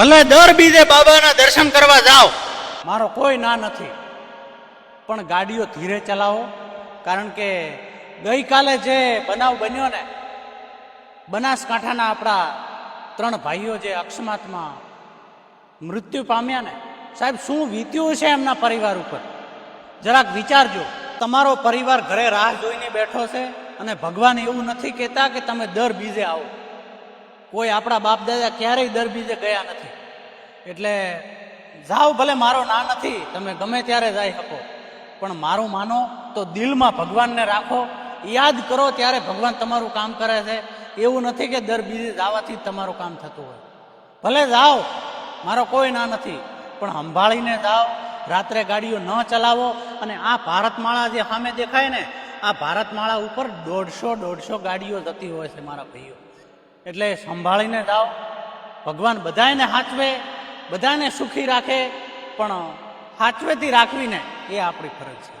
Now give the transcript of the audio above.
ભલે દર બીજે બાબાના દર્શન કરવા જાઓ, મારો કોઈ ના નથી, પણ ગાડીઓ ધીરે ચલાવો. કારણ કે ગઈકાલે જે બનાવ બન્યો ને, બનાસકાંઠાના આપણા 3 ભાઈઓ જે અકસ્માતમાં મૃત્યુ પામ્યા ને, સાહેબ શું વીત્યું છે એમના પરિવાર ઉપર જરાક વિચારજો. તમારો પરિવાર ઘરે રાહ જોઈને બેઠો છે અને ભગવાન એવું નથી કહેતા કે તમે દર બીજે આવો. કોઈ આપણા બાપ દાદા ક્યારેય દર બીજે ગયા નથી. એટલે જાઓ, ભલે મારો ના નથી, તમે ગમે ત્યારે જઈ શકો, પણ મારું માનો તો દિલમાં ભગવાનને રાખો, યાદ કરો, ત્યારે ભગવાન તમારું કામ કરે છે. એવું નથી કે દર બીજે જવાથી જ તમારું કામ થતું હોય. ભલે જાઓ, મારો કોઈ ના નથી, પણ સંભાળીને જાઓ. રાત્રે ગાડીઓ ન ચલાવો. અને આ ભારતમાળા જે સામે દેખાય ને, આ ભારતમાળા ઉપર 150 ગાડીઓ જતી હોય છે મારા ભાઈઓ. એટલે સંભાળીને જાઓ. ભગવાન બધાને સાચવે, બધાને સુખી રાખે, પણ સાચવેથી રાખવીને એ આપણી ફરજ છે.